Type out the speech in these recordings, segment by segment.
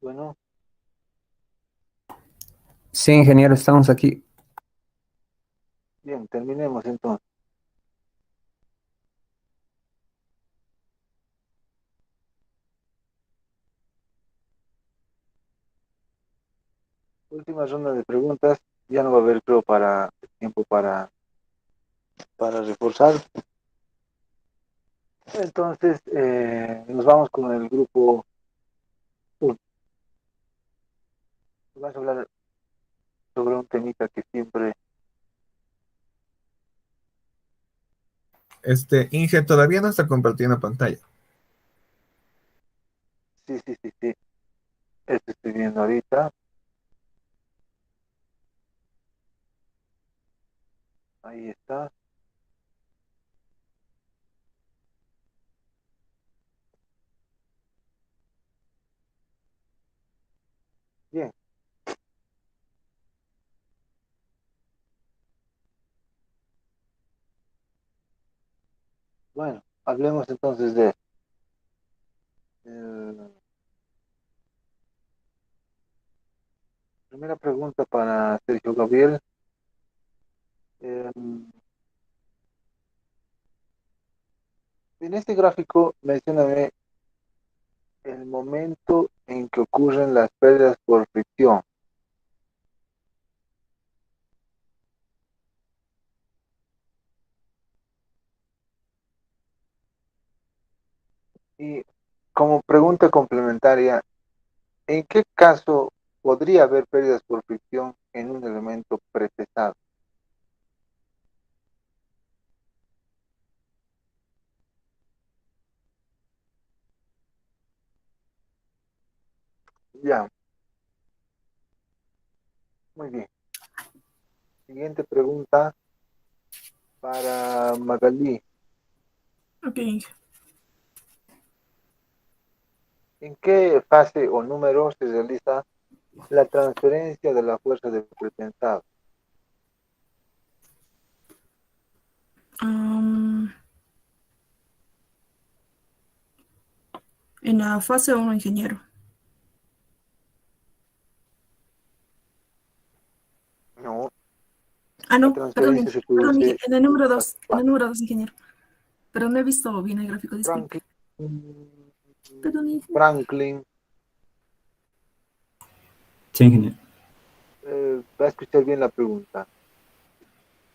Bueno, Sí, ingeniero, estamos aquí. bien, terminemos entonces. Última ronda de preguntas. Ya no va a haber, creo, para tiempo para reforzar. Entonces, nos vamos con el grupo 1. Vamos a hablar sobre un temita que siempre, Inge todavía no está compartiendo pantalla. sí, sí, sí, sí, esto estoy viendo ahorita. Ahí está. Bien, bueno, hablemos entonces de primera pregunta para Sergio Gabriel. Eh, en este gráfico, mencióname el momento en que ocurren las pérdidas por fricción. Y como pregunta complementaria, ¿en qué caso podría haber pérdidas por fricción en un elemento pretesado? Ya, muy bien. Siguiente pregunta para Magalí. Ok. ¿En qué fase o número se realiza la transferencia de la fuerza de pretensado? Am, en la fase uno ingeniero. No, Ah, la no, perdón, transferencia se perdón, produce en el número en fase 2, en el 4. número 2 ingeniero. Pero no he visto bien el gráfico, disculpe. Franklin, Perdón, Franklin, Sí, ingeniero. va a escuchar bien la pregunta.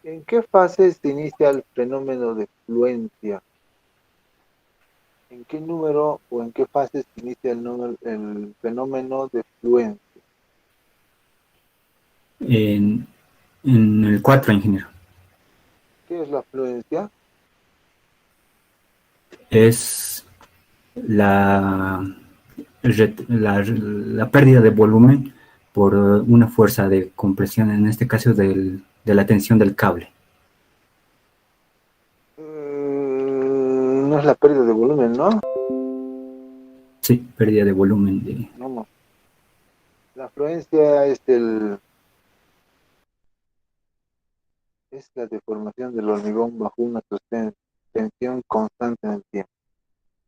¿En qué fase se inicia el fenómeno de fluencia? ¿En qué número o en qué fase se inicia el fenómeno de fluencia? En, en el 4, ingeniero. ¿Qué es la fluencia? Es la, la pérdida de volumen por una fuerza de compresión, en este caso de la tensión del cable. No es la pérdida de volumen, ¿no? Sí, pérdida de volumen. No, no. La fluencia es la deformación del hormigón bajo una tensión constante en el tiempo.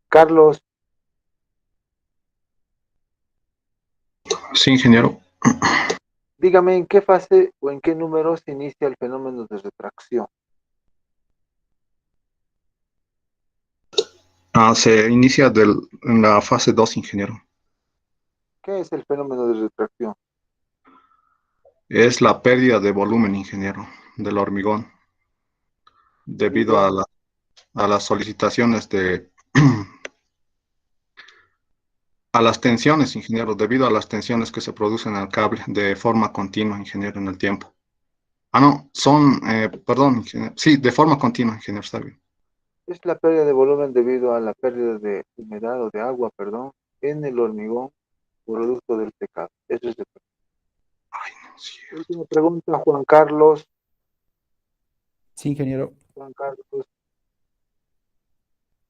Carlos, Sí, ingeniero. dígame en qué fase o en qué número se inicia el fenómeno de retracción. Se inicia en la fase 2, ingeniero. ¿Qué es el fenómeno de retracción? Es la pérdida de volumen, ingeniero, del hormigón, debido Debido, a las solicitaciones a las tensiones, ingeniero, debido a las tensiones que se producen al cable de forma continua, ingeniero, en el tiempo. No, perdón, ingeniero. Sí, de forma continua, ingeniero, está bien. es la pérdida de volumen debido a la pérdida de humedad o de agua, perdón, en el hormigón producto del secado. Eso es Ay, no, sí. última pregunta, Juan Carlos. Sí, ingeniero. Juan Carlos,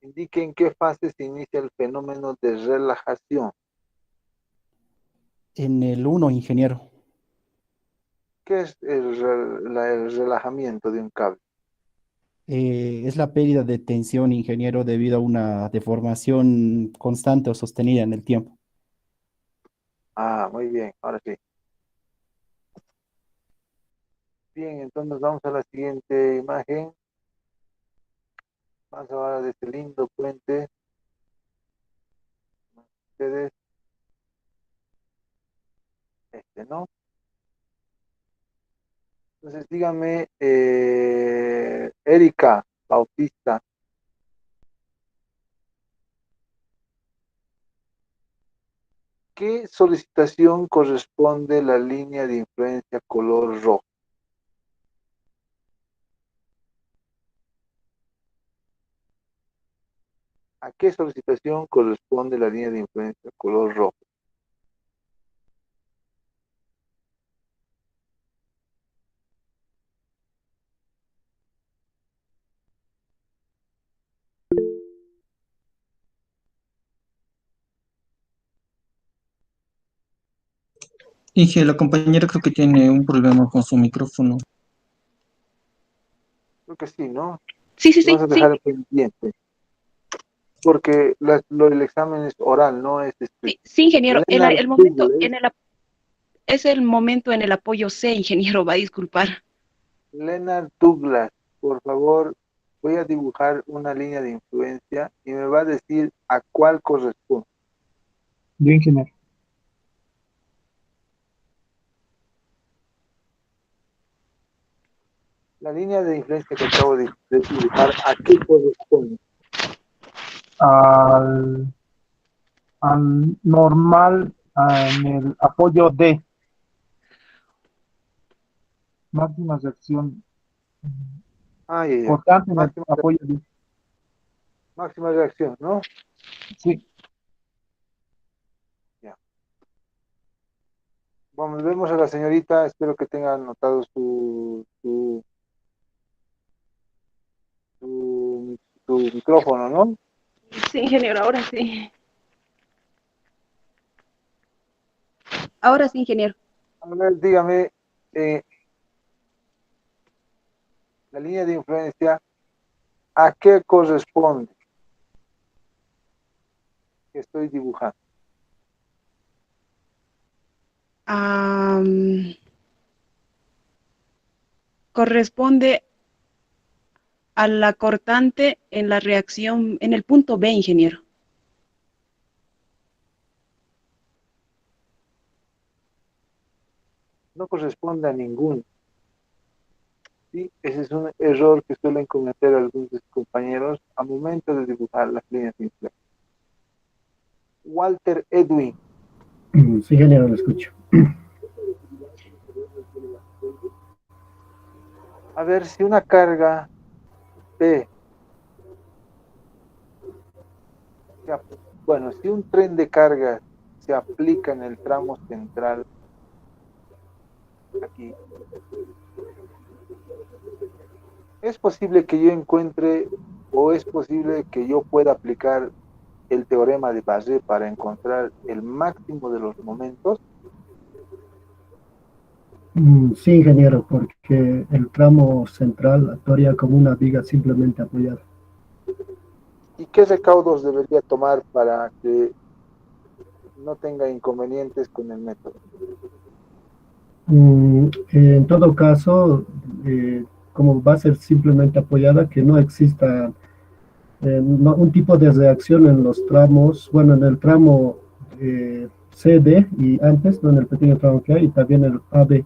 indique en qué fase se inicia el fenómeno de relajación. En el uno, ingeniero. ¿Qué es el relajamiento de un cable? Es la pérdida de tensión, ingeniero, debido a una deformación constante o sostenida en el tiempo. Ah, muy bien, ahora sí. Bien, entonces vamos a la siguiente imagen. Vamos ahora de este lindo puente. Ustedes, ¿no? Entonces dígame, Erika Bautista, ¿qué solicitación corresponde la línea de influencia color rojo? ¿A qué solicitación corresponde la línea de influencia color rojo? Dije, la compañera creo que tiene un problema con su micrófono. Creo que sí, ¿no? Sí, sí, Lo sí, vas a sí, dejar pendiente, porque el examen es oral, no es sí, escrito. sí, ingeniero. Leonard El momento Douglas, es el momento en el apoyo C, ingeniero, va a disculpar. Leonard Douglas, por favor, voy a dibujar una línea de influencia y me va a decir a cuál corresponde. Bien, ingeniero. La línea de influencia que acabo de dibujar, ¿a qué corresponde? Al, al normal, en el apoyo D, máxima reacción, Ah, ya, ya. cortante en el Máxima, apoyo D. máxima reacción, ¿no? Sí, Ya. Vamos, vemos a la señorita, espero que tenga anotado su micrófono, ¿no? Sí, ingeniero, ahora sí. Ahora sí, ingeniero. A ver, dígame, eh, la línea de influencia, ¿a qué corresponde que estoy dibujando? Am, corresponde a la cortante en la reacción, en el punto B, ingeniero. No corresponde a ninguno. ¿Sí? Ese es un error que suelen cometer algunos de sus compañeros al momento de dibujar las líneas de inflexión. Walter Edwin, Sí, ingeniero, lo escucho. a ver si una carga P, bueno, si un tren de carga se aplica en el tramo central aquí, es posible que yo encuentre o es posible que yo pueda aplicar el teorema de Barré para encontrar el máximo de los momentos. Sí, ingeniero, porque el tramo central actuaría como una viga simplemente apoyada. ¿Y qué recaudos debería tomar para que no tenga inconvenientes con el método? En todo caso, como va a ser simplemente apoyada, que no exista un tipo de reacción en los tramos, bueno, en el tramo CD y antes, ¿no? En el pequeño tramo que hay, y también el AB,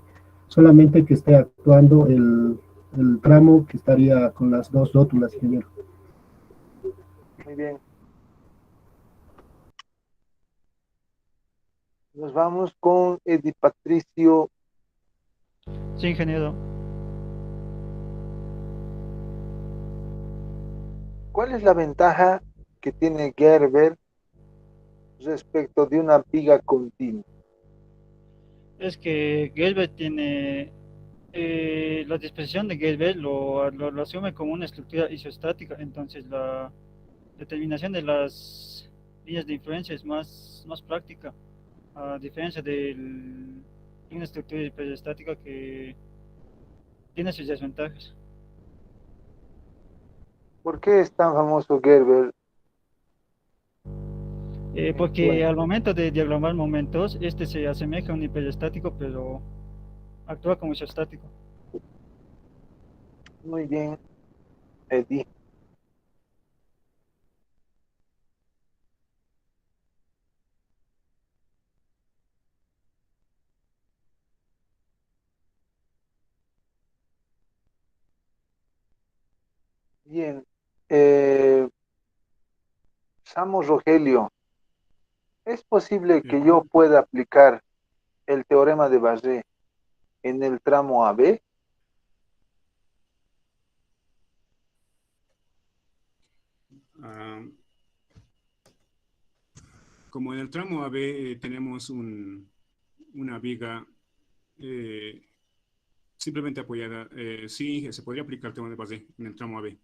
solamente que esté actuando el tramo que estaría con las dos rótulas, ingeniero. Muy bien. Nos vamos con Eddie Patricio. sí, ingeniero. ¿Cuál es la ventaja que tiene Gerber respecto de una viga continua? Es que Gelbert tiene la disposición de Gelbert lo asume como una estructura isostática, entonces la determinación de las líneas de influencia es más práctica, a diferencia de una estructura hiperestática que tiene sus desventajas. ¿Por qué es tan famoso Gerber? Porque Bueno, al momento de diagramar momentos, este se asemeja a un hiperestático, pero actúa como isostático. muy bien, Eddie. Bien. Eh, Samo Rogelio, ¿es posible que yo pueda aplicar el teorema de Barré en el tramo AB? Ah, como en el tramo AB tenemos una viga eh, simplemente apoyada, sí, se podría aplicar el tema de base en el tramo AB.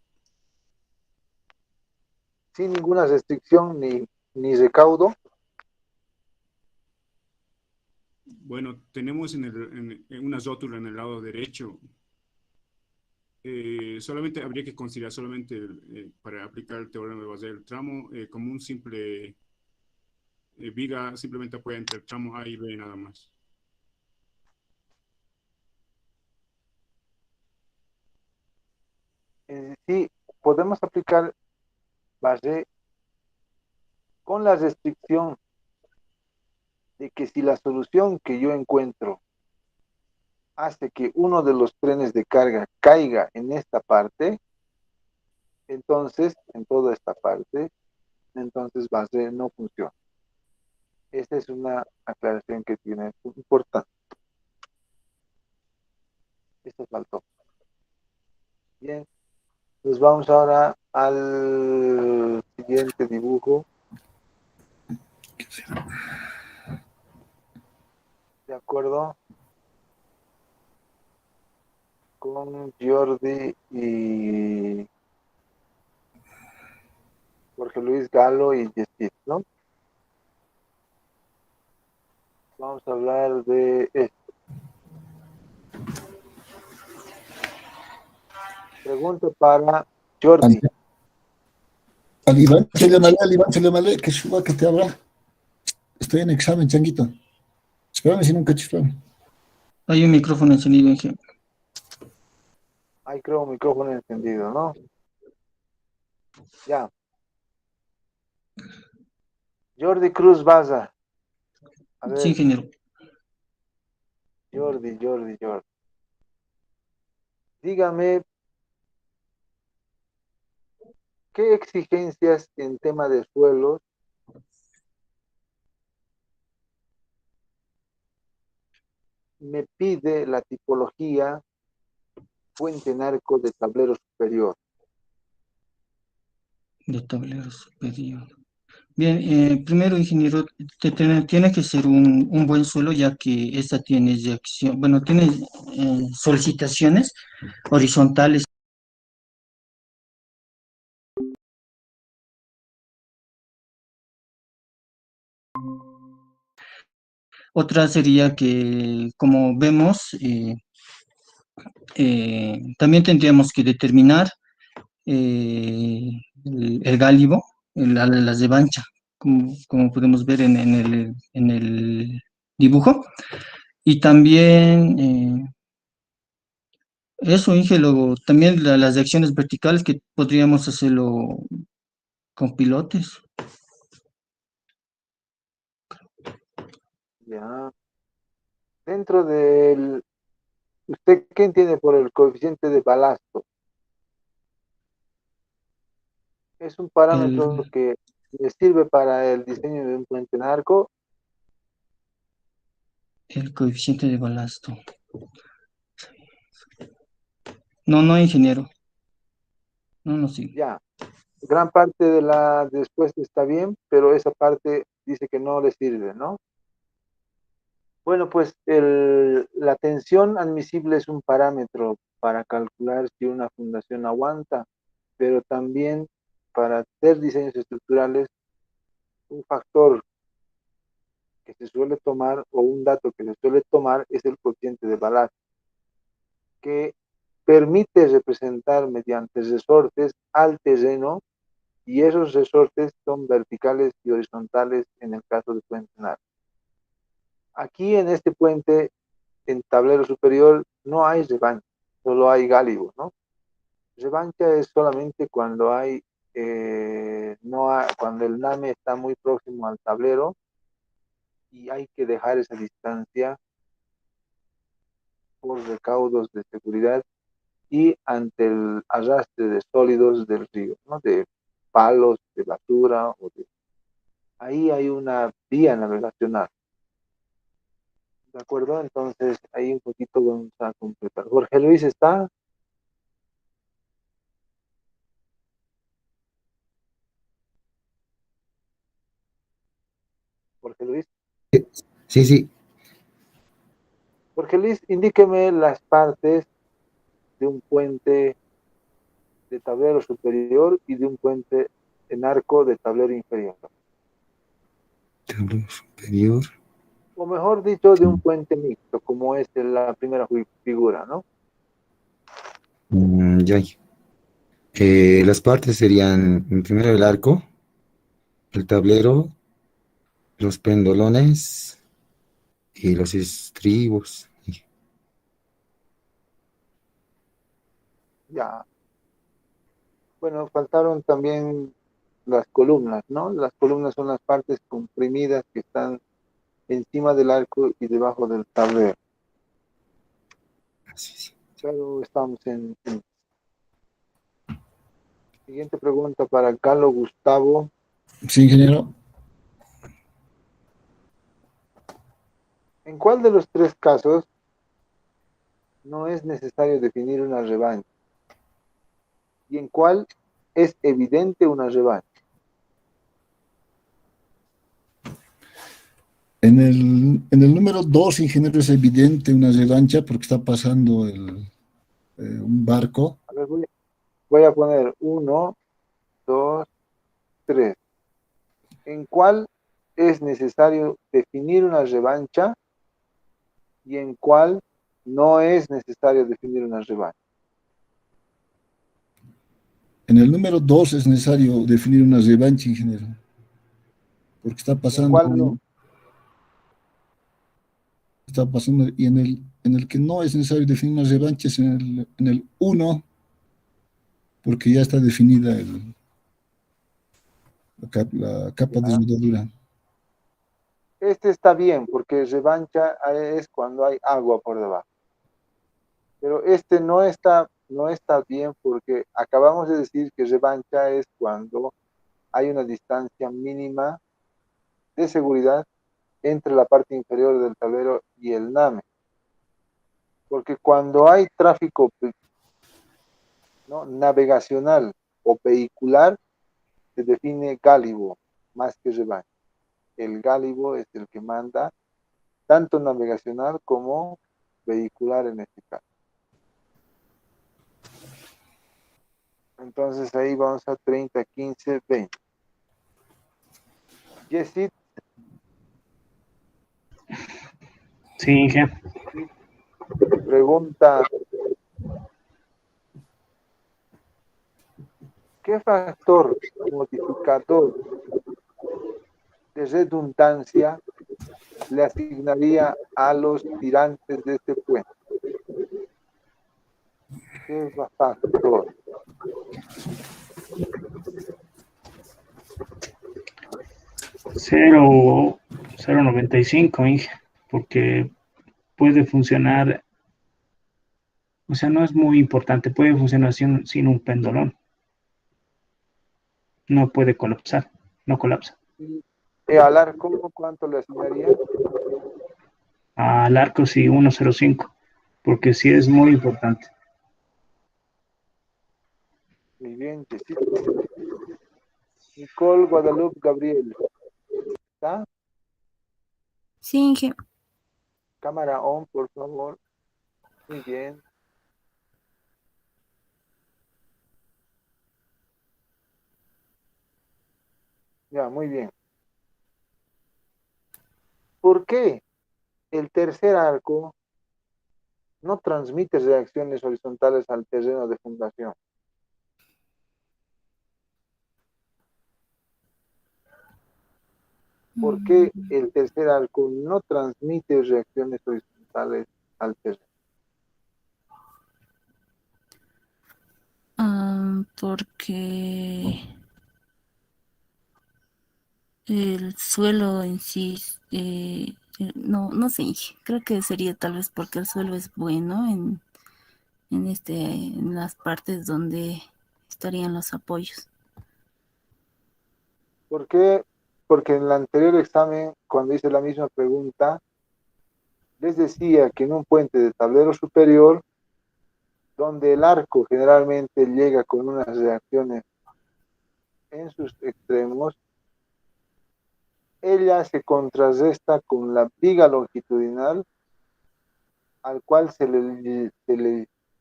Sin ninguna restricción ni recaudo. Bueno, tenemos en una rótula en el lado derecho. Solamente habría que considerar solamente para aplicar el teorema de base del tramo como un simple viga, simplemente apoya entre el tramo A y B nada más. Sí, podemos aplicar Barré con la restricción de que si la solución que yo encuentro hace que uno de los trenes de carga caiga en esta parte, entonces, en toda esta parte, entonces Barré no funciona. Esta es una aclaración que tiene importante. Esto faltó. Bien, pues vamos ahora al siguiente dibujo. De acuerdo con Jordi y Jorge Luis Galo y Jessit, ¿no? Vamos a hablar de esto. Pregunta para Jordi. Al Iván Chelemalé, que suba que te habla. Estoy en examen, changuito. Espérame si nunca chiflame. Hay un micrófono encendido, Inge. Hay creo un micrófono encendido, ¿no? Ya. Jordi Cruz Baza. A Sí, ver, ingeniero. Jordi. Dígame, ¿qué exigencias en tema de suelos me pide la tipología puente en arco de tablero superior? De tablero superior. Bien, primero, ingeniero, tiene que ser un buen suelo, ya que esta tiene reacción, bueno, tiene solicitaciones horizontales. Otra sería que, como vemos, también tendríamos que determinar el gálibo, las de Bancha, como podemos ver en el dibujo. Y también eso, Inge, luego también las reacciones verticales que podríamos hacerlo con pilotes. Ya. Dentro del... ¿Usted qué entiende por el coeficiente de balasto? Es un parámetro El, que le sirve para el diseño de un puente en arco. el coeficiente de balasto. No, no, ingeniero. No, no, sí. Ya. Gran parte de la respuesta está bien, pero esa parte dice que no le sirve, ¿no? Bueno, pues la tensión admisible es un parámetro para calcular si una fundación aguanta, pero también para hacer diseños estructurales, un factor que se suele tomar o un dato que se suele tomar es el coeficiente de balasto, que permite representar mediante resortes al terreno y esos resortes son verticales y horizontales en el caso de puente en arco. Aquí en este puente, en tablero superior, no hay revancha, solo hay gálibo, ¿no? Revancha es solamente cuando hay, cuando el NAME está muy próximo al tablero y hay que dejar esa distancia por recaudos de seguridad y ante el arrastre de sólidos del río, ¿no? De palos, de basura, ahí hay una vía navegacional. ¿De acuerdo? Entonces, ahí un poquito vamos a completar. Jorge Luis, ¿está? Jorge Luis. Sí, sí. Jorge Luis, indíqueme las partes de un puente de tablero superior y de un puente en arco de tablero inferior. Tablero superior. O mejor dicho, de un puente mixto, como es la primera figura, ¿no? Ya. Las partes serían primero el arco, el tablero, los pendolones y los estribos. Ya. Bueno, faltaron también las columnas, ¿no? Las columnas son las partes comprimidas que están encima del arco y debajo del tablero. Pero estamos en... Siguiente pregunta para Carlos Gustavo. Sí, ingeniero. ¿En cuál de los tres casos no es necesario definir una revancha? ¿Y en cuál es evidente una revancha? En el número 2, ingeniero, es evidente una revancha porque está pasando un barco. A ver, voy a poner 1, 2, 3. ¿En cuál es necesario definir una revancha? ¿Y en cuál no es necesario definir una revancha? En el número 2 es necesario definir una revancha, ingeniero, porque ¿Y en cuál no? y en el que no es necesario definir una revancha es en el 1, porque ya está definida la capa de Ya. soldadura. Este está bien, porque revancha es cuando hay agua por debajo. Pero este no está bien porque acabamos de decir que revancha es cuando hay una distancia mínima de seguridad entre la parte inferior del tablero y el NAME. Porque cuando hay tráfico, ¿no?, navegacional o vehicular, se define gálibo más que revancha. El gálibo es el que manda tanto navegacional como vehicular en este caso. Entonces ahí vamos a 30, 15, 20. Yesid. Sí, Inge. Pregunta: ¿qué factor modificador de redundancia le asignaría a los tirantes de este puente? ¿Qué factor? Cero 0.95, Inge, porque puede funcionar, o sea, no es muy importante, puede funcionar sin un pendolón. No puede colapsar, no colapsa. ¿Y al arco cuánto le asignaría? Al arco sí, 1.05, porque sí es muy importante. Muy bien, Yesid. Nicole Guadalupe Gabriel. ¿Está? Sí, Inge. Cámara on, por favor. Muy bien. Ya, muy bien. ¿Por qué el tercer arco no transmite reacciones horizontales al terreno de fundación? ¿Por qué el tercer arco no transmite reacciones horizontales al terreno? Porque el suelo en sí, no sé, creo que sería tal vez porque el suelo es bueno en las partes donde estarían los apoyos. ¿Por qué? Porque en el anterior examen, cuando hice la misma pregunta, les decía que en un puente de tablero superior, donde el arco generalmente llega con unas reacciones en sus extremos, ella se contrarresta con la viga longitudinal, al cual se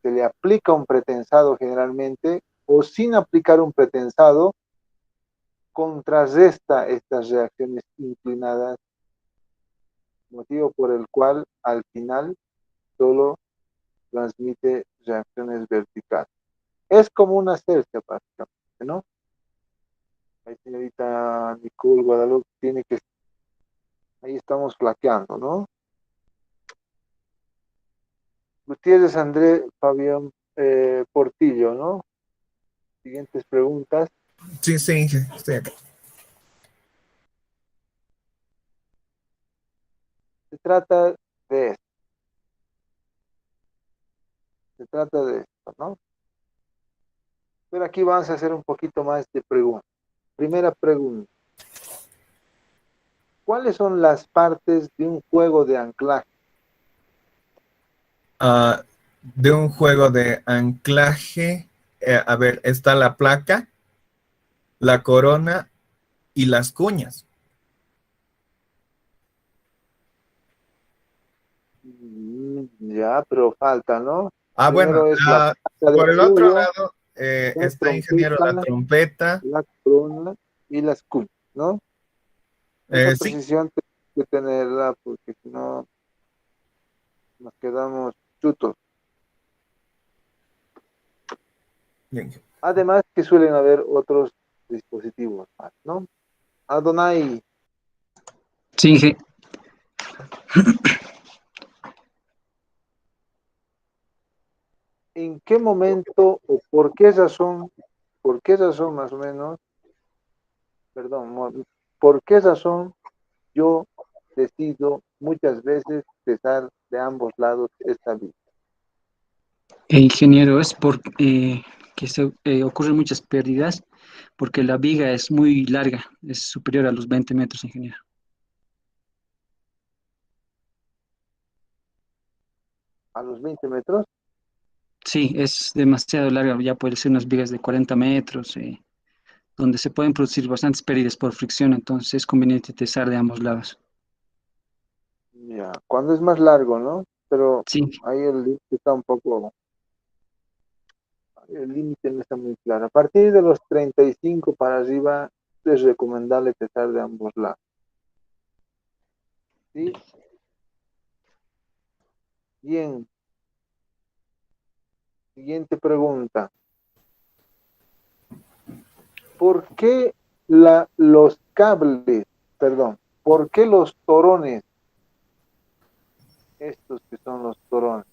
le aplica un pretensado generalmente, o sin aplicar un pretensado, contrarresta estas reacciones inclinadas, motivo por el cual al final solo transmite reacciones verticales. Es como una cercia prácticamente, ¿no? Ahí señorita Nicole Guadalupe tiene que, ahí estamos flaqueando, ¿no? Gutiérrez André Fabián Portillo, ¿no? Siguientes preguntas. Sí, sí, Inge, estoy acá. Se trata de esto. Se trata de esto, ¿no? Pero aquí vamos a hacer un poquito más de preguntas. Primera pregunta. ¿Cuáles son las partes de un juego de anclaje? De un juego de anclaje, a ver, está la placa, la corona y las cuñas. Ya, pero falta, ¿no? Bueno, Primero es la placa de por el otro apoyo, lado la está ingeniero la trompeta. la corona y las cuñas, ¿no? Esa Sí. precisión tenemos que tenerla porque si no nos quedamos chutos. Bien. Además que suelen haber otros dispositivos más, ¿no? Adonai, Sí, Inge. ¿en qué momento o por qué razón más o menos, perdón, por qué razón yo decido muchas veces cesar de ambos lados esta vía? Ingeniero, es porque que ocurren muchas pérdidas porque la viga es muy larga, es superior a los 20 metros, ingeniero. ¿A los 20 metros? Sí, es demasiado larga, ya puede ser unas vigas de 40 metros, donde se pueden producir bastantes pérdidas por fricción, entonces es conveniente tesar de ambos lados. Ya, cuando es más largo, ¿no? Pero Sí. ahí el límite está un poco, el límite no está muy claro. A partir de los 35 para arriba es recomendable testar de ambos lados. ¿Sí? Bien. Siguiente pregunta. ¿Por qué los cables, perdón, por qué los torones, estos que son los torones,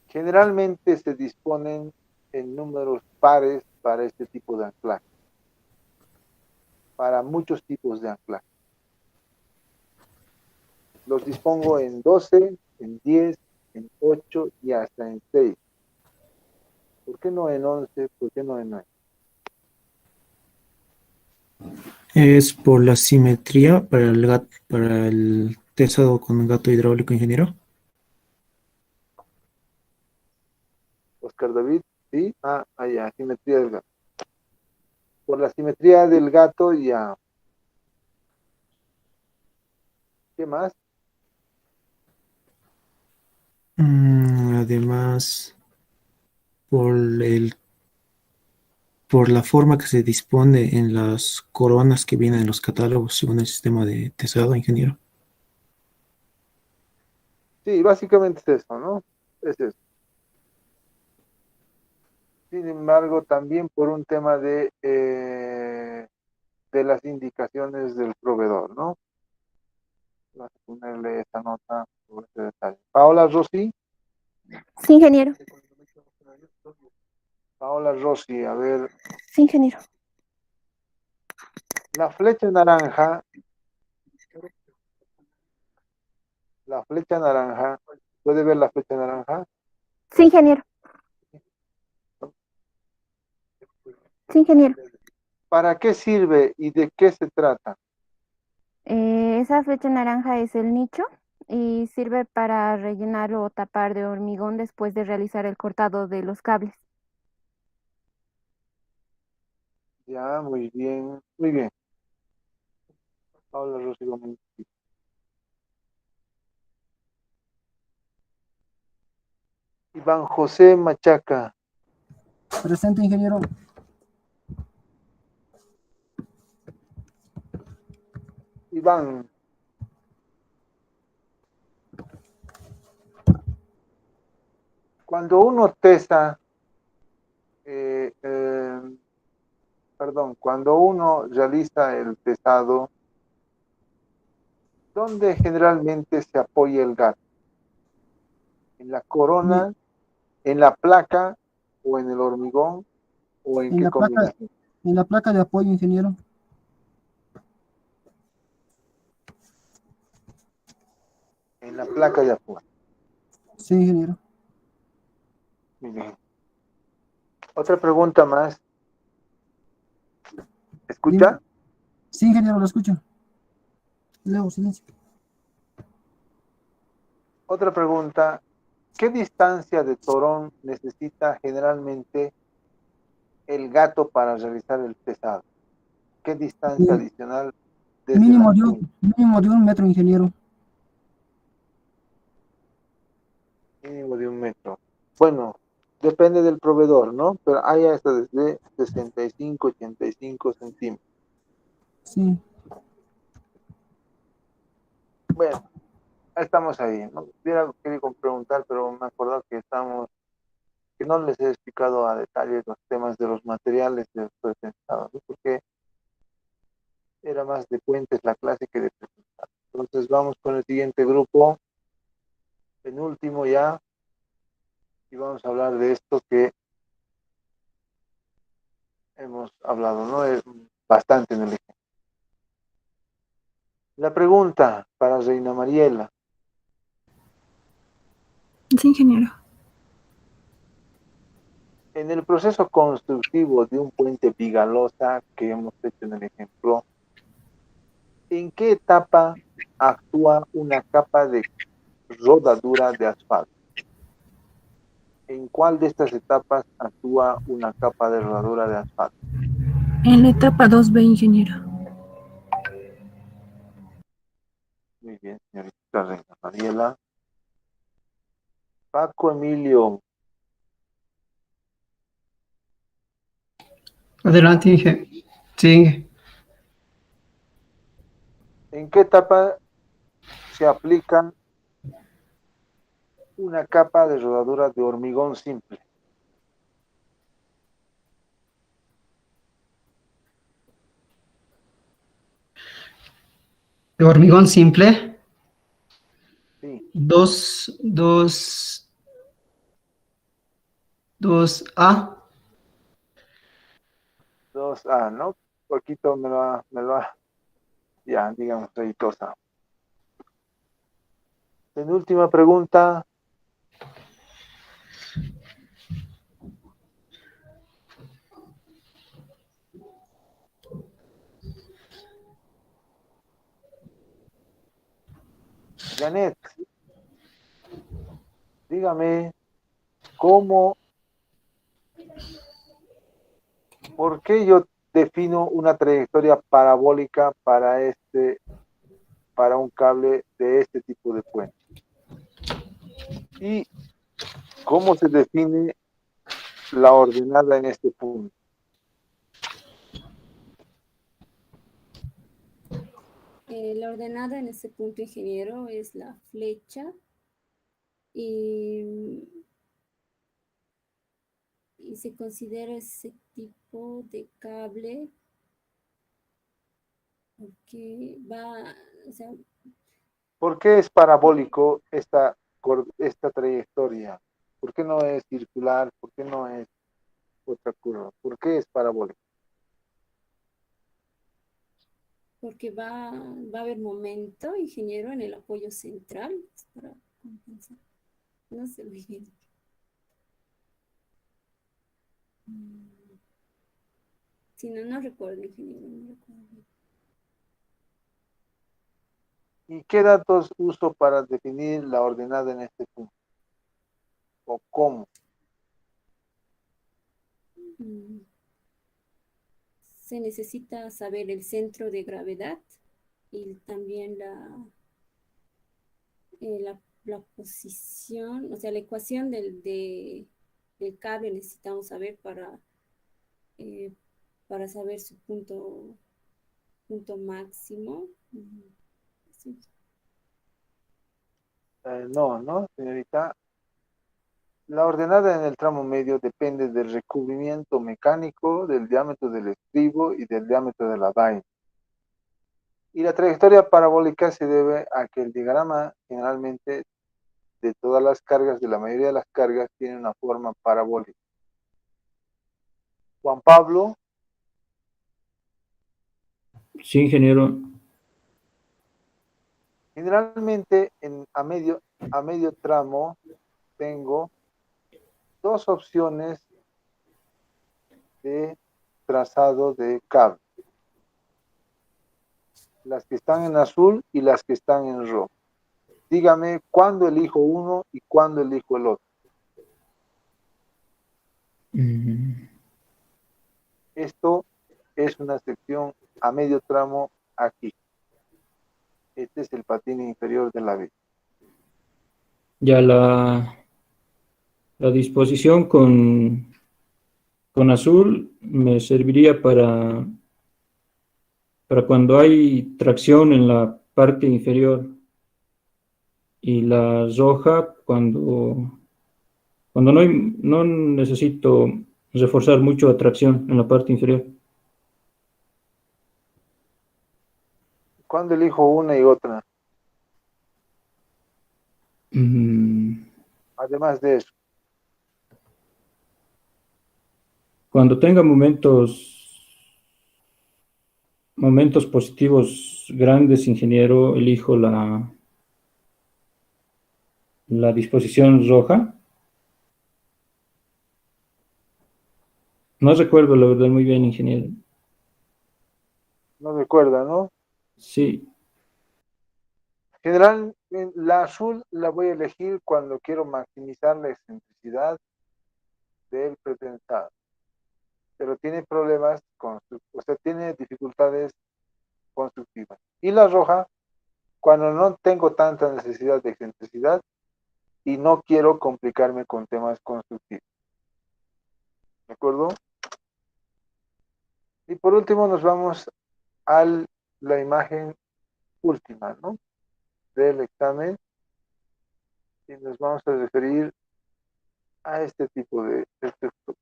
generalmente se disponen en números pares para este tipo de anclaje? Para muchos tipos de anclaje. Los dispongo en 12, en 10, en 8 y hasta en 6. ¿Por qué no en 11? ¿Por qué no en 9? Es por la simetría para el tesado con gato hidráulico, ingeniero. Oscar David, ¿sí? Ya, simetría del gato. Por la simetría del gato, ya. ¿Qué más? Además, por por la forma que se dispone en las coronas que vienen en los catálogos según el sistema de tesado, ingeniero. Sí, básicamente es eso, ¿no? Es eso. Sin embargo, también por un tema de de las indicaciones del proveedor, ¿no? Vas a ponerle esta nota sobre este detalle. Paola Rossi. Sí, ingeniero. Paola Rossi, a ver, Sí, ingeniero. la flecha naranja, ¿puede ver la flecha naranja? Sí, ingeniero. Sí, ingeniero. ¿Para qué sirve y de qué se trata? Esa flecha naranja es el nicho y sirve para rellenar o tapar de hormigón después de realizar el cortado de los cables. Ya, muy bien, muy bien. Paola Rossi Gómez. Iván José Machaca. Presente, ingeniero. Iván. Cuando uno testa, cuando uno realiza el testado, ¿dónde generalmente se apoya el gato? ¿En la corona, en la placa o en el hormigón o en qué combinación? En la placa de apoyo, ingeniero. En la placa de apoyo. Sí, ingeniero. Muy bien. Otra pregunta más. ¿Escucha? Dime. Sí, ingeniero, lo escucho. Leo, silencio. Otra pregunta. ¿Qué distancia de torón necesita generalmente el gato para realizar el pesado? ¿Qué distancia Eh, adicional desde la punta? mínimo de 1 metro, ingeniero. Mínimo de 1 metro. Bueno, depende del proveedor, ¿no? Pero hay hasta desde 65, 85 centímetros. Sí. Bueno, estamos ahí, ¿no? Hubiera querido preguntar, pero me acuerdo que no les he explicado a detalle los temas de los materiales de los presentados, ¿no? Porque era más de puentes la clase que de presentar. Entonces vamos con el siguiente grupo, penúltimo ya, y vamos a hablar de esto que hemos hablado, ¿no? Bastante en el ejemplo. La pregunta para Reina Mariela. Sí, ingeniero. En el proceso constructivo de un puente bigalosa que hemos hecho en el ejemplo, ¿en qué etapa actúa una capa de rodadura de asfalto? ¿En cuál de estas etapas actúa una capa de rodadura de asfalto? En la etapa 2B, ingeniero. Muy bien, señorita Reina Mariela. Paco Emilio. Adelante, Inge. Sí, Inge. ¿En qué etapa se aplica una capa de rodadura de hormigón simple? De hormigón simple. Sí. 2A. 2A, ¿no? Poquito ya, digamos, reitosa. Penúltima pregunta. Janet, dígame, ¿por qué yo defino una trayectoria parabólica para un cable de este tipo de puente? ¿Y cómo se define la ordenada en este punto? La ordenada en este punto, ingeniero, es la flecha y se considera ese tipo de cable que va, o sea, ¿Por qué es parabólico esta trayectoria? ¿Por qué no es circular? ¿Por qué no es otra curva? ¿Por qué es parabólico? porque va a haber momento, ingeniero, en el apoyo central para compensar. No sé muy bien. Si no, no recuerdo, ingeniero, no recuerdo bien. ¿Y qué datos uso para definir la ordenada en este punto? ¿O cómo? Se necesita saber el centro de gravedad y también la posición, o sea, la ecuación del cable necesitamos saber para saber su punto máximo. Sí. No, señorita. La ordenada en el tramo medio depende del recubrimiento mecánico, del diámetro del estribo y del diámetro de la vaina. Y la trayectoria parabólica se debe a que el diagrama generalmente de todas las cargas, de la mayoría de las cargas, tiene una forma parabólica. Juan Pablo. Sí, ingeniero. Generalmente a medio tramo tengo dos opciones de trazado de cable. Las que están en azul y las que están en rojo. Dígame cuándo elijo uno y cuándo elijo el otro. Esto es una sección a medio tramo aquí. Este es el patín inferior de la vía. Ya la disposición con azul me serviría para cuando hay tracción en la parte inferior, y la roja cuando no necesito reforzar mucho la tracción en la parte inferior. ¿Cuándo elijo una y otra? Además de eso. Cuando tenga momentos positivos grandes, ingeniero, elijo la disposición roja. No recuerdo la verdad muy bien, ingeniero. No recuerda, ¿no? Sí. General, la azul la voy a elegir cuando quiero maximizar la excentricidad del pretensado. Pero tiene problemas, o sea, tiene dificultades constructivas. Y la roja, cuando no tengo tanta necesidad de excentricidad y no quiero complicarme con temas constructivos. ¿De acuerdo? Y por último nos vamos a la imagen última, ¿no? Del examen. Y nos vamos a referir a este tipo de estructura.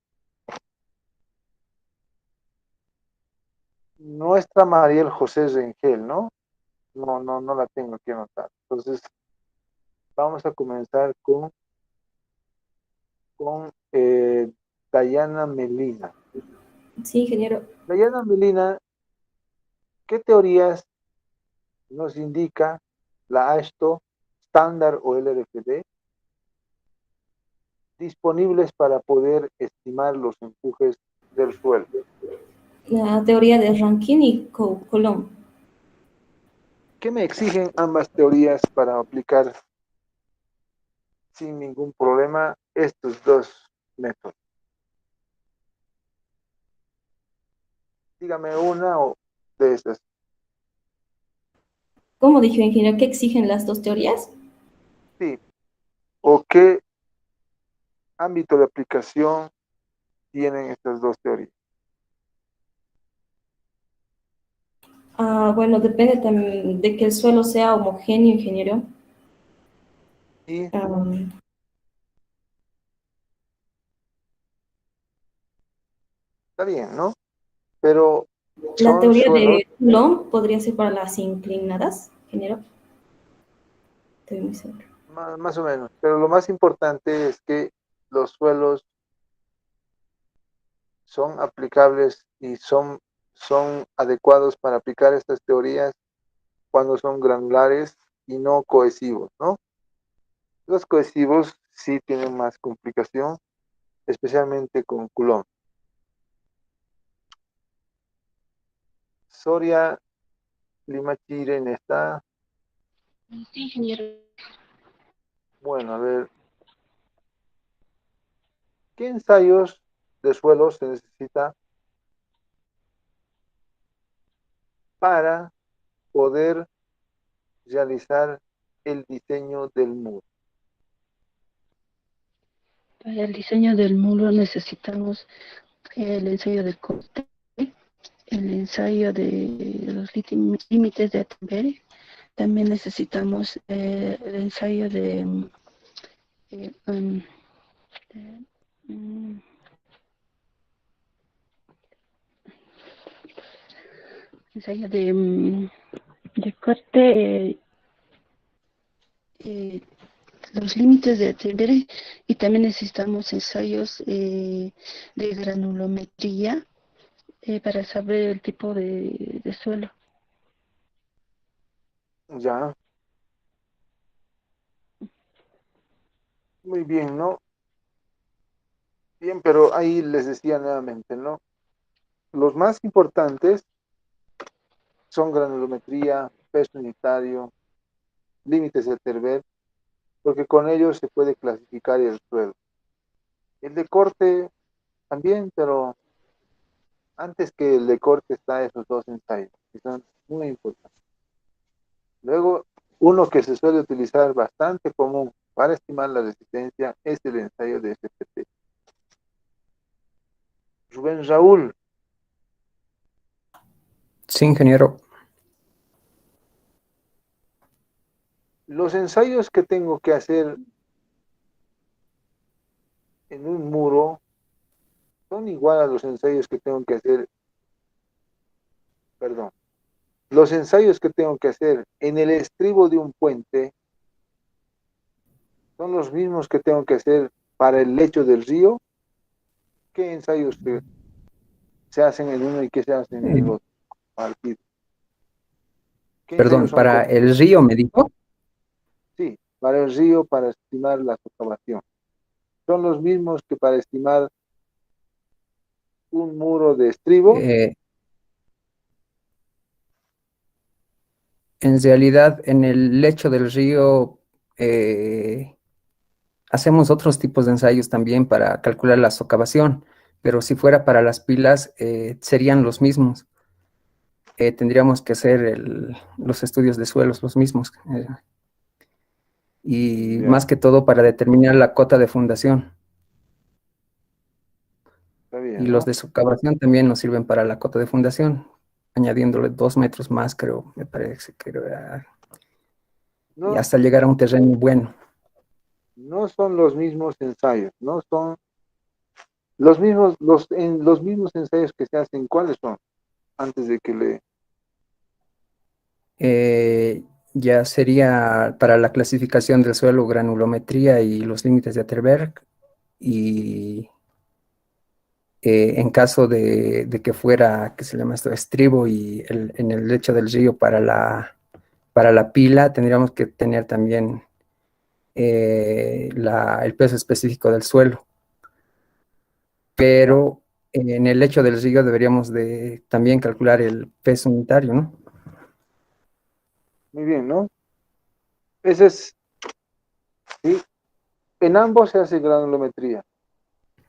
Nuestra Mariel José Rengel, ¿no? No la tengo que anotar. Entonces, vamos a comenzar con Dayana Melina. Sí, ingeniero. Dayana Melina, ¿qué teorías nos indica la AESTO estándar o LRFD disponibles para poder estimar los empujes del suelo? La teoría de Rankine y Coulomb. ¿Qué me exigen ambas teorías para aplicar sin ningún problema estos dos métodos? Dígame una o de esas. ¿Cómo dijo, ingeniero? ¿Qué exigen las dos teorías? Sí. ¿O qué ámbito de aplicación tienen estas dos teorías? Bueno, depende también de que el suelo sea homogéneo, ingeniero. Sí. Está bien, ¿no? Pero La Son teoría suelos, de Coulomb podría ser para las inclinadas, ingeniero. Estoy muy segura. más o menos, pero lo más importante es que los suelos son aplicables y son adecuados para aplicar estas teorías cuando son granulares y no cohesivos, ¿no? Los cohesivos sí tienen más complicación, especialmente con Coulomb. Soria Limachiren está. Sí, ingeniero. Bueno, a ver, ¿qué ensayos de suelos se necesita para poder realizar el diseño del muro? Para el diseño del muro necesitamos el ensayo de corte, el ensayo de los límites de Attenborough. También necesitamos el ensayo de, eh, um, de, mm, ensayo de corte, eh, los límites de Attenborough, y también necesitamos ensayos de granulometría para saber el tipo de suelo. Ya, muy bien, ¿no? Bien, pero ahí les decía nuevamente, ¿no? Los más importantes son granulometría, peso unitario, límites de Terber, porque con ellos se puede clasificar el suelo. El de corte también, pero antes que el de corte está esos dos ensayos, que son muy importantes. Luego, uno que se suele utilizar bastante común para estimar la resistencia es el ensayo de SPT. Rubén Raúl, Sí, ingeniero. los ensayos que tengo que hacer en un muro son igual a los ensayos que tengo que hacer, perdón, los ensayos que tengo que hacer en el estribo de un puente son los mismos que tengo que hacer para el lecho del río. ¿Qué ensayos se hacen en uno y qué se hacen en el otro partido? ¿Qué ensayos Perdón, son para comunes? el río me dijo. Sí, para el río, para estimar la socavación. Son los mismos que para estimar un muro de estribo. En realidad, en el lecho del río hacemos otros tipos de ensayos también para calcular la socavación, pero si fuera para las pilas, serían los mismos. Tendríamos que hacer los estudios de suelos los mismos. Y Ya, más que todo para determinar la cota de fundación. está bien, Y los ¿no? de socavación también nos sirven para la cota de fundación, añadiéndole 2 metros más, creo, me parece que era, y No, hasta llegar a un terreno bueno. no son los mismos ensayos, no son los mismos ensayos que se hacen. ¿Cuáles son? Antes de que le... Ya sería para la clasificación del suelo, granulometría y los límites de Atterberg. Y en caso de que fuera, ¿qué se llama esto? Estribo y en el lecho del río para la pila, tendríamos que tener también el peso específico del suelo. Pero en el lecho del río deberíamos de también calcular el peso unitario, ¿no? Muy bien, ¿no? Ese es, sí, en ambos se hace granulometría,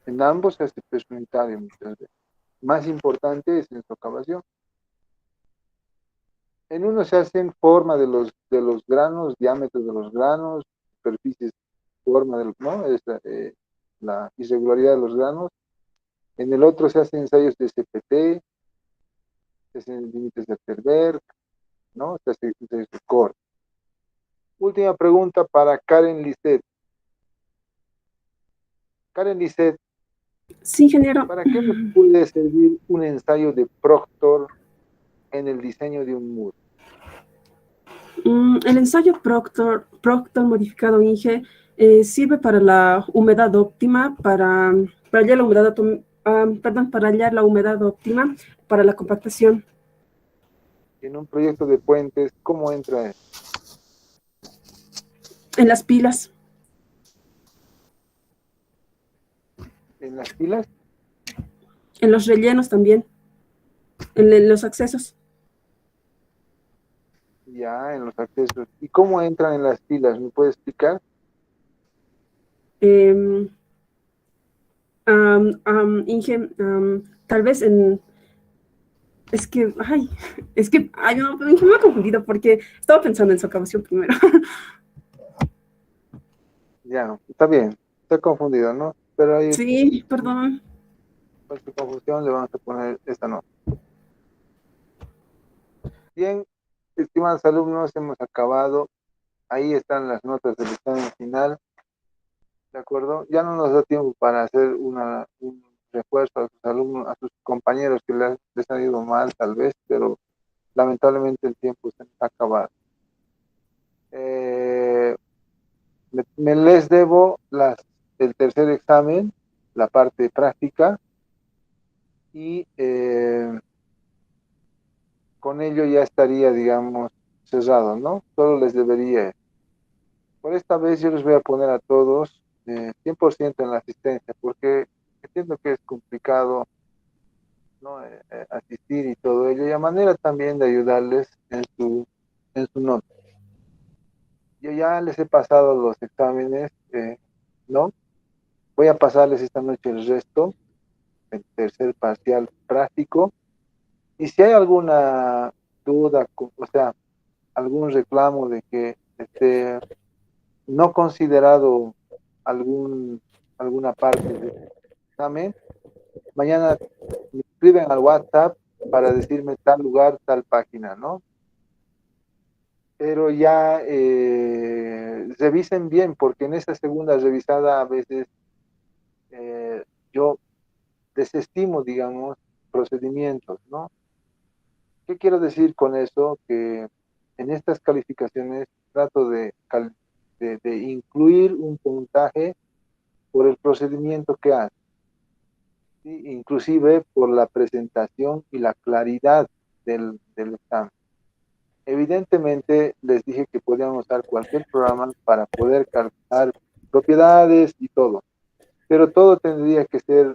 en ambos se hace peso unitario muchas veces. Más importante es en socavación. En uno se hace en forma de los granos, diámetros de los granos, superficies, forma del, ¿no? La irregularidad de los granos. En el otro se hacen ensayos de CPT, se hacen límites de Terberg, ¿no? Se hace ensayos de corte. Última pregunta para Karen Lisset. Karen Lisset, Sí, ingeniero. ¿Para qué me puede servir un ensayo de Proctor en el diseño de un muro? El ensayo Proctor modificado INGE sirve para la humedad óptima, para hallar la humedad, para hallar la humedad óptima para la compactación. En un proyecto de puentes, ¿cómo entra eso? En las pilas. ¿En las pilas? En los rellenos también. En los accesos. Ya, en los accesos. ¿Y cómo entran en las pilas? ¿Me puede explicar? Inge, tal vez en... Es que, no, pero Inge me ha confundido porque estaba pensando en socavación primero. Ya, está bien. Estoy confundido, ¿no? Pero ahí, Sí, perdón. por su confusión, le vamos a poner esta nota. Bien, estimados alumnos, hemos acabado. Ahí están las notas del examen final. ¿De acuerdo? Ya no nos da tiempo para hacer un refuerzo a sus alumnos, a sus compañeros que les ha ido mal, tal vez, pero lamentablemente el tiempo se nos ha acabado. Me les debo el tercer examen, la parte práctica, y con ello ya estaría, digamos, cerrado, ¿no? Solo les debería. Por esta vez yo les voy a poner a todos 100% en la asistencia, porque entiendo que es complicado, ¿no? Asistir y todo ello, y a manera también de ayudarles en su nota. Yo ya les he pasado los exámenes, ¿no? Voy a pasarles esta noche el resto, el tercer parcial práctico, y si hay alguna duda, o sea, algún reclamo de que no considerado alguna parte del examen, mañana me escriben al WhatsApp para decirme tal lugar, tal página, ¿no? Pero ya revisen bien, porque en esa segunda revisada a veces yo desestimo, digamos, procedimientos, ¿no? ¿Qué quiero decir con eso? Que en estas calificaciones trato de incluir un puntaje por el procedimiento que hace, ¿sí? Inclusive por la presentación y la claridad del examen. Evidentemente les dije que podían usar cualquier programa para poder calcular propiedades y todo, pero todo tendría que ser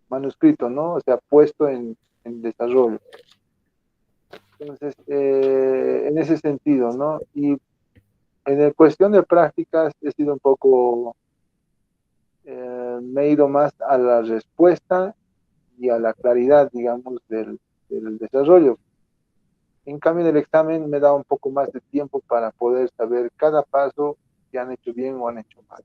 manuscrito, ¿no? O sea, puesto en desarrollo. Entonces, en ese sentido, ¿no? Y en el cuestión de prácticas he sido un poco, me he ido más a la respuesta y a la claridad, digamos, del desarrollo. En cambio, en el examen me da un poco más de tiempo para poder saber cada paso si han hecho bien o han hecho mal.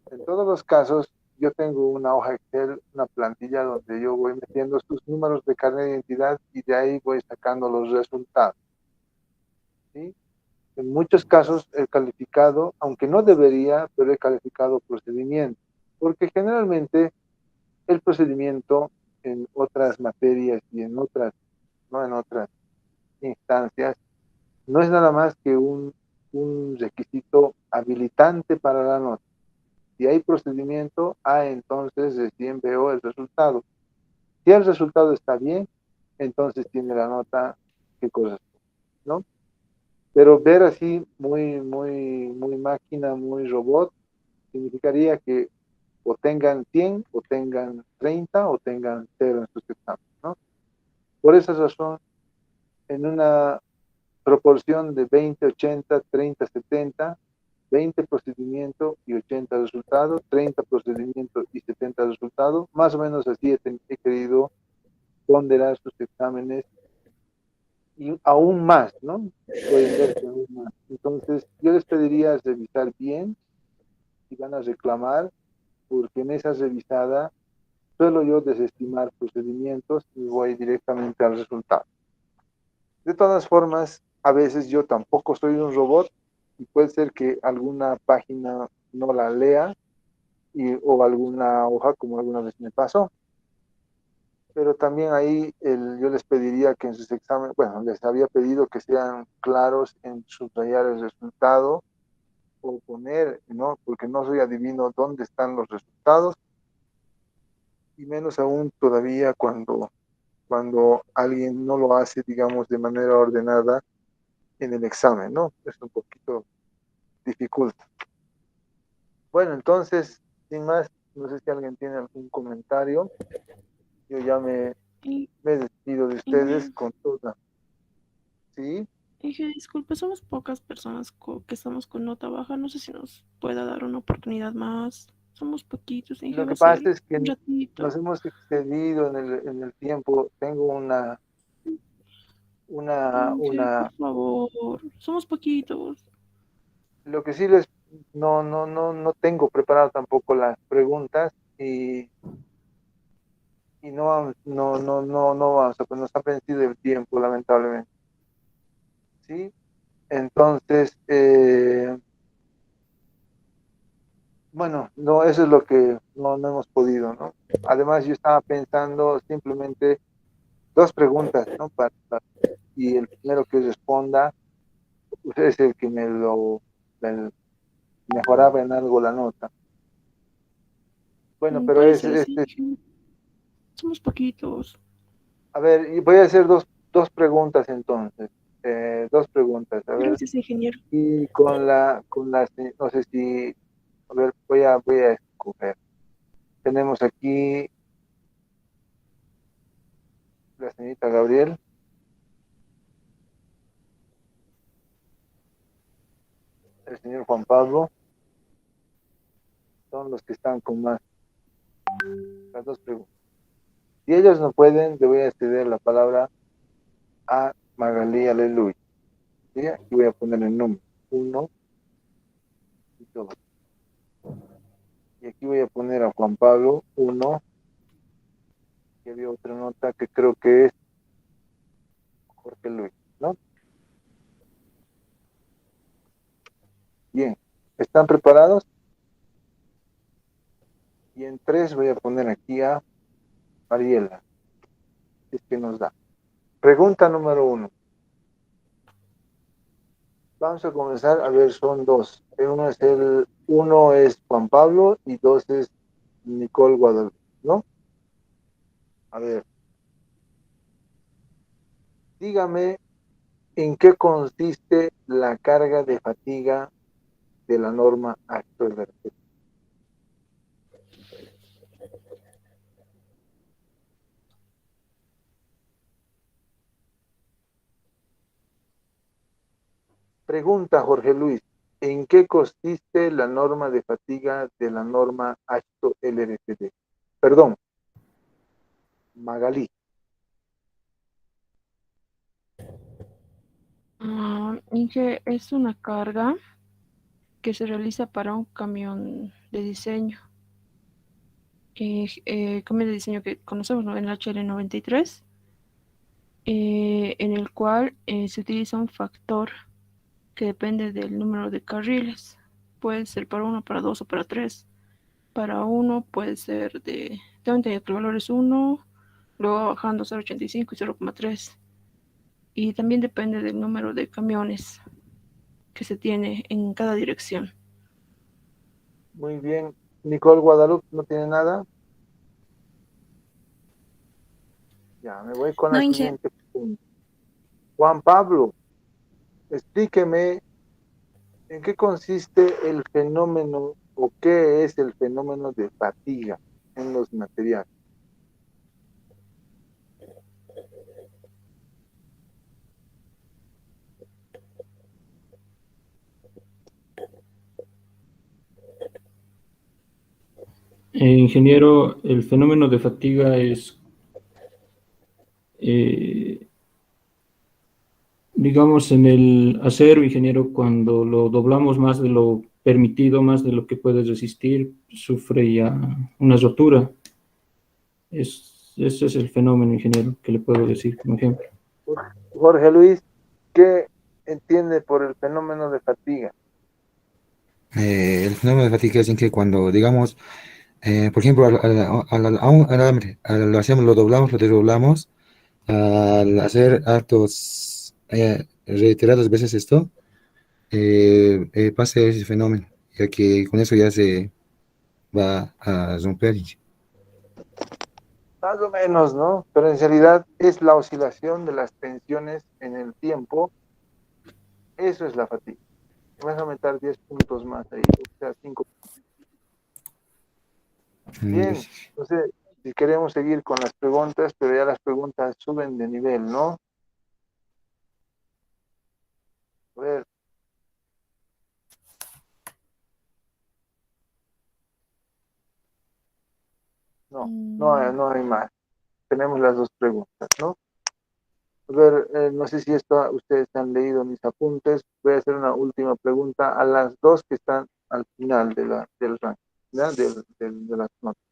En todos los casos, yo tengo una hoja Excel, una plantilla donde yo voy metiendo sus números de carnet de identidad y de ahí voy sacando los resultados, ¿sí? En muchos casos he calificado, aunque no debería, pero he calificado procedimiento, porque generalmente el procedimiento en otras materias y en otras, no en otras instancias, no es nada más que un requisito habilitante para la nota. Si hay procedimiento, entonces recién veo el resultado. Si el resultado está bien, entonces tiene la nota que corresponde, ¿no? Pero ver así muy máquina, muy robot, significaría que o tengan 100, o tengan 30, o tengan 0 en sus exámenes, ¿no? Por esa razón, en una proporción de 20-80, 30-70, 20 procedimiento y 80 resultados, 30 procedimiento y 70 resultados, más o menos así he querido ponderar sus exámenes y aún más, ¿no? Pueden verse aún más. Entonces, yo les pediría revisar bien si van a reclamar, porque en esa revisada suelo yo desestimar procedimientos y voy directamente al resultado. De todas formas, a veces yo tampoco soy un robot y puede ser que alguna página no la lea o alguna hoja, como alguna vez me pasó. Pero también ahí yo les pediría que en sus exámenes, bueno, les había pedido que sean claros en subrayar el resultado o poner, ¿no? Porque no soy adivino dónde están los resultados, y menos aún todavía cuando alguien no lo hace, digamos, de manera ordenada en el examen, ¿no? Es un poquito dificulta. Bueno, entonces, sin más, no sé si alguien tiene algún comentario. Yo ya me despido de ustedes con toda. ¿Sí? Dije, disculpe, somos pocas personas que estamos con nota baja. No sé si nos pueda dar una oportunidad más. Somos poquitos. Dije, Lo va que a ser pasa es que un ratito. nos hemos excedido en el tiempo. Tengo una, Dije, por favor, somos poquitos. lo que sí no tengo preparado tampoco las preguntas, y no vamos a, pues nos ha vencido el tiempo, lamentablemente. ¿Sí? Entonces, bueno, no, eso es lo que no hemos podido, ¿no? Además, yo estaba pensando simplemente dos preguntas, ¿no? Y el primero que responda, usted es el que me mejoraba en algo la nota. Bueno, pero Puede es ser así. Somos poquitos. a ver, y voy a hacer dos preguntas entonces. Dos preguntas, a ver. Gracias, ingeniero. Y no sé si, a ver, voy a escoger. Tenemos aquí la señorita Gabriel. El señor Juan Pablo. Son los que están con más. Las dos preguntas. Si ellos no pueden, le voy a ceder la palabra a Magalí, aleluya. ¿Sí? Aquí voy a poner el número 1 y 2. Y aquí voy a poner a Juan Pablo 1. Y había otra nota que creo que es Jorge Luis, ¿no? Bien, ¿están preparados? Y en 3 voy a poner aquí a Mariela, si es que nos da. Pregunta número 1. Vamos a comenzar, a ver, son dos. Uno es Juan Pablo y 2 es Nicole Guadalupe, ¿no? A ver, dígame en qué consiste la carga de fatiga de la norma acto vertical. Pregunta Jorge Luis, ¿en qué consiste la norma de fatiga de la norma acto LRTD? Perdón, Magalí. Inge, es una carga que se realiza para un camión de diseño. Camión de diseño que conocemos, ¿no? En el HL93, en el cual se utiliza un factor que depende del número de carriles. Puede ser para 1, para 2 o para 3. Para 1 puede ser tengo entendido que el valor es 1, luego bajando 0,85 y 0,3. Y también depende del número de camiones que se tiene en cada dirección. Muy bien. Nicole Guadalupe, ¿no tiene nada? Ya, me voy con la siguiente pregunta. Juan Pablo, explíqueme en qué consiste el fenómeno o qué es el fenómeno de fatiga en los materiales. Ingeniero, el fenómeno de fatiga es, digamos, en el acero, ingeniero, cuando lo doblamos más de lo permitido, más de lo que puede resistir, sufre ya una rotura. Ese es el fenómeno, ingeniero, que le puedo decir como ejemplo. Jorge Luis, ¿qué entiende por el fenómeno de fatiga? El fenómeno de fatiga es en que cuando, digamos, por ejemplo, al alambre, lo hacemos, lo doblamos, lo desdoblamos, al hacer actos reiteradas veces esto, pasa ese fenómeno, ya que con eso ya se va a romper. Más o menos, ¿no? Pero en realidad es la oscilación de las tensiones en el tiempo. Eso es la fatiga. Vas a aumentar 10 puntos más ahí, o sea, 5. Bien, entonces, si queremos seguir con las preguntas, pero ya las preguntas suben de nivel, ¿no? A ver. No hay más. Tenemos las dos preguntas, ¿no? A ver, no sé si esto ustedes han leído mis apuntes. Voy a hacer una última pregunta a las dos que están al final del ranking, ¿ya? De las notas.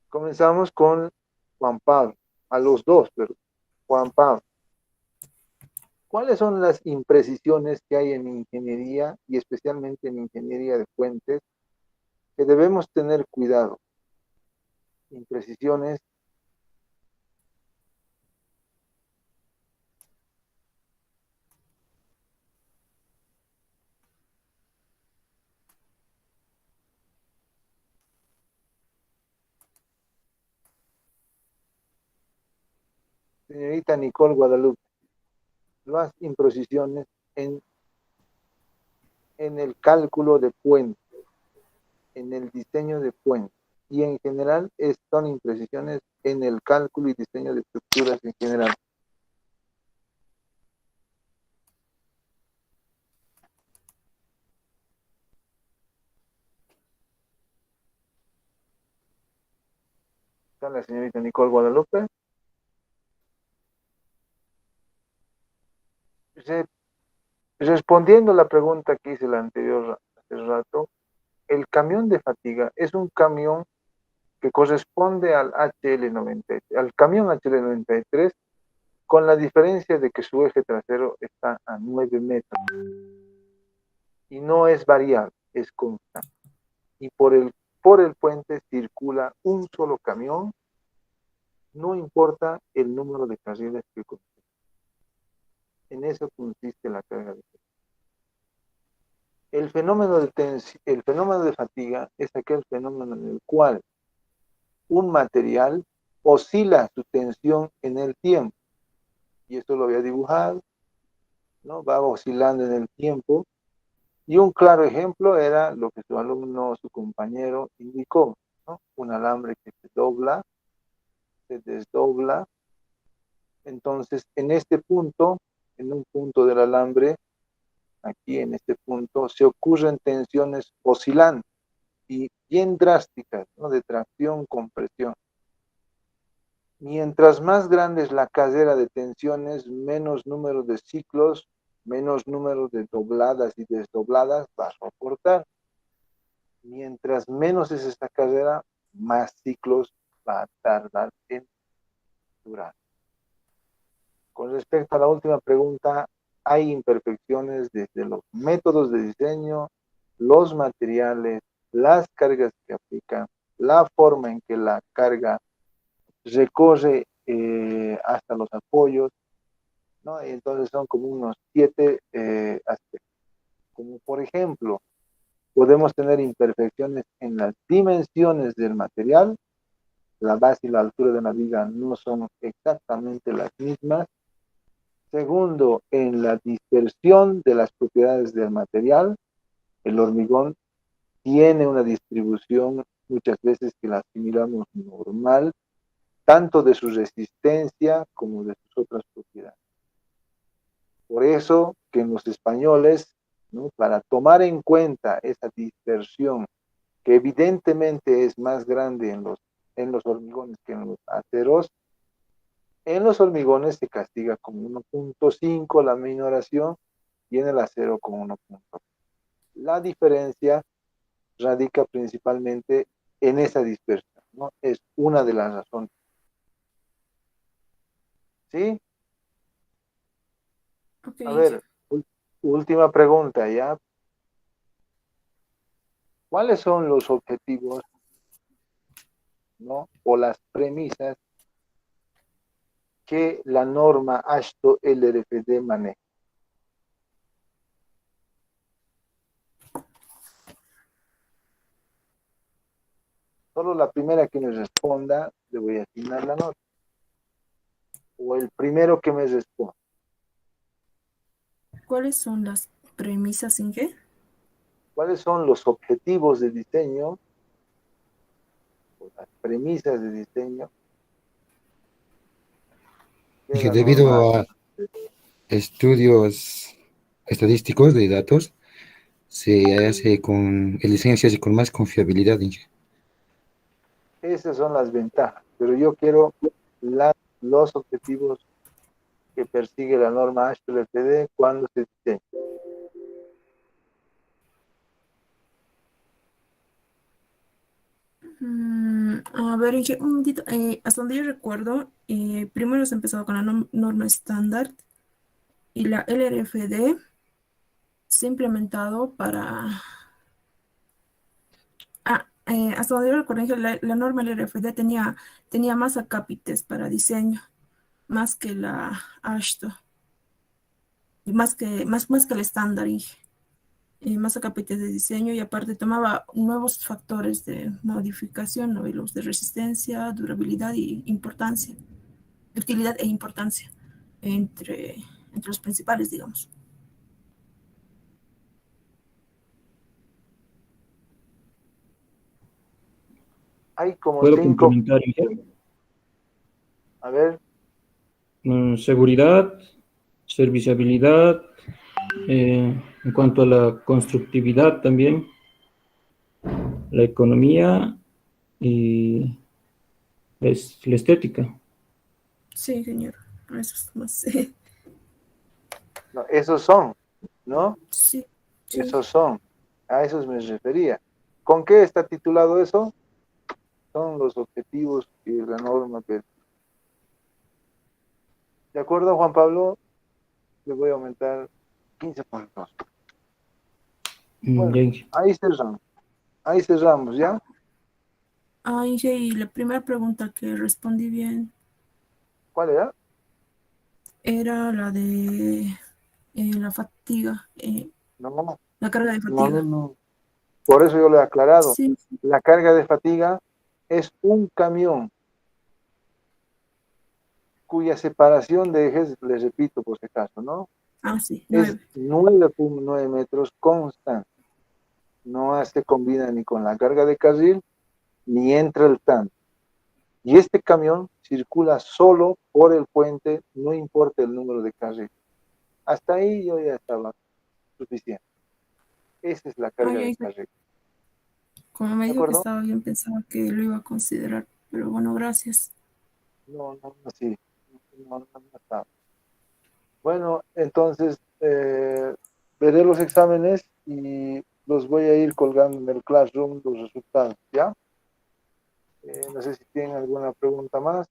Comenzamos con Juan Pablo, a los dos, pero Juan Pablo. ¿Cuáles son las imprecisiones que hay en ingeniería y especialmente en ingeniería de puentes que debemos tener cuidado? Imprecisiones. Señorita Nicole Guadalupe, las imprecisiones en el cálculo de puentes, en el diseño de puentes y en general son imprecisiones en el cálculo y diseño de estructuras en general. Está la señorita Nicole Guadalupe. Respondiendo a la pregunta que hice la anterior hace rato, el camión de fatiga es un camión que corresponde al al camión HL93, con la diferencia de que su eje trasero está a 9 metros y no es variable, es constante. Y por el puente circula un solo camión, no importa el número de carriles que contiene. En eso consiste la carga de peso. El fenómeno de fatiga es aquel fenómeno en el cual un material oscila su tensión en el tiempo. Y esto lo había dibujado, ¿no? Va oscilando en el tiempo. Y un claro ejemplo era lo que su alumno, su compañero, indicó, ¿no? Un alambre que se dobla, se desdobla. Entonces, en este punto, en un punto del alambre, aquí en este punto, se ocurren tensiones oscilantes y bien drásticas, ¿no? De tracción, compresión. Mientras más grande es la cadera de tensiones, menos número de ciclos, menos número de dobladas y desdobladas va a soportar. Mientras menos es esta cadera, más ciclos va a tardar en durar. Con respecto a la última pregunta, hay imperfecciones desde los métodos de diseño, los materiales, las cargas que aplican, la forma en que la carga recorre hasta los apoyos, ¿no? Y entonces son como unos 7 aspectos. Como por ejemplo, podemos tener imperfecciones en las dimensiones del material, la base y la altura de la viga no son exactamente las mismas. Segundo, en la dispersión de las propiedades del material, el hormigón tiene una distribución muchas veces que la asimilamos normal, tanto de su resistencia como de sus otras propiedades. Por eso que en los españoles, ¿no? Para tomar en cuenta esa dispersión, que evidentemente es más grande en los hormigones que en los aceros, en los hormigones se castiga con 1.5 la minoración y en el acero con 1.5. La diferencia radica principalmente en esa dispersión, ¿no? Es una de las razones. ¿Sí? Ok, A ver, última pregunta, ¿ya? ¿Cuáles son los objetivos, ¿no? O las premisas que la norma AASHTO LRFD maneja? Solo la primera que me responda le voy a asignar la nota. O el primero que me responda. ¿Cuáles son las premisas, Inge? ¿Cuáles son los objetivos de diseño o las premisas de diseño Y de que la norma debido a estudios estadísticos de datos, se hace con, el diseño se hace con más confiabilidad, Inge. Esas son las ventajas, pero yo quiero los objetivos que persigue la norma AASHTO LRFD cuando se diseña. A ver, Inge, un momentito. Hasta donde yo recuerdo, primero se empezó con la norma estándar y la LRFD se ha implementado para... hasta donde yo recuerdo, Inge, la norma LRFD tenía más acápites para diseño, más que la AASHTO, y más que el estándar, Inge. Más acápites de diseño y aparte tomaba nuevos factores de modificación, ¿no? Y los de resistencia, durabilidad y importancia, de utilidad e importancia entre los principales, digamos. Hay como ¿Puedo 5. complementar, Inge? A ver, Seguridad, serviciabilidad, en cuanto a la constructividad también, la economía y la estética. Sí, ingeniero, eso es más. no, esos son, ¿no? Sí, Esos son. A esos me refería. ¿Con qué está titulado eso? Son los objetivos que la norma persigue. ¿De acuerdo, Juan Pablo? Le voy a aumentar 15 puntos. Bueno, Ya, Inge. ahí cerramos, ¿ya? Inge, y la primera pregunta que respondí bien ¿Cuál era? era la de la fatiga, No, la carga de no, fatiga. no. Por eso yo lo he aclarado. Sí, La carga de fatiga es un camión cuya separación de ejes, les repito por si acaso, ¿no? sí, Es 9. 9.9 metros constante. No se combina ni con la carga de carril, ni entra el tanque. Y este camión circula solo por el puente, no importa el número de carril. Hasta ahí yo ya estaba suficiente. Esa es la carga de carril. Como me ¿De dijo que acuerdo? estaba bien, pensaba que lo iba a considerar, pero bueno, gracias. No, sí. No estaba. Bueno, entonces veré los exámenes y los voy a ir colgando en el Classroom, los resultados, ¿ya? No sé si tienen alguna pregunta más.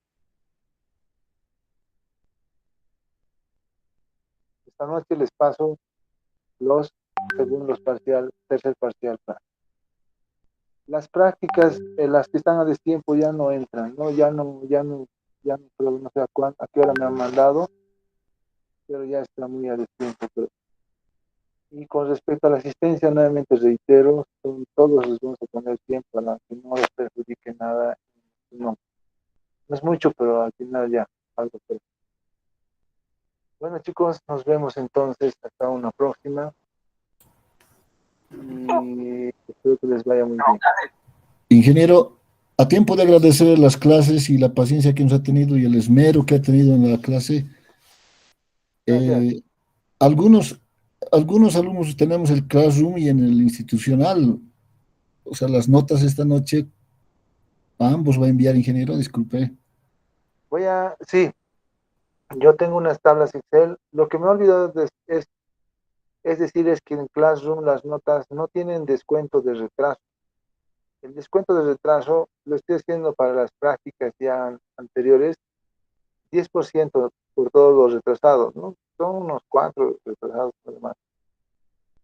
Esta noche les paso los segundos parcial, tercer parcial. Las prácticas, las que están a destiempo ya no entran, ¿no? Pero no sé a qué hora me han mandado, pero ya está muy a destiempo. Y con respecto a la asistencia, nuevamente reitero, todos les vamos a poner tiempo para que no les perjudique nada. No es mucho, pero al final ya, algo. Bueno, chicos, nos vemos entonces hasta una próxima. Y espero que les vaya muy bien. Ingeniero, a tiempo de agradecer las clases y la paciencia que nos ha tenido y el esmero que ha tenido en la clase, algunos, algunos alumnos tenemos el Classroom y en el institucional, o sea, las notas esta noche, a ambos va a enviar, ingeniero, disculpe. Sí, yo tengo unas tablas Excel. Lo que me he olvidado es decir, es que en Classroom las notas no tienen descuento de retraso. El descuento de retraso lo estoy haciendo para las prácticas ya anteriores, 10% por todos los retrasados, ¿no? Son unos 4 retrasados además.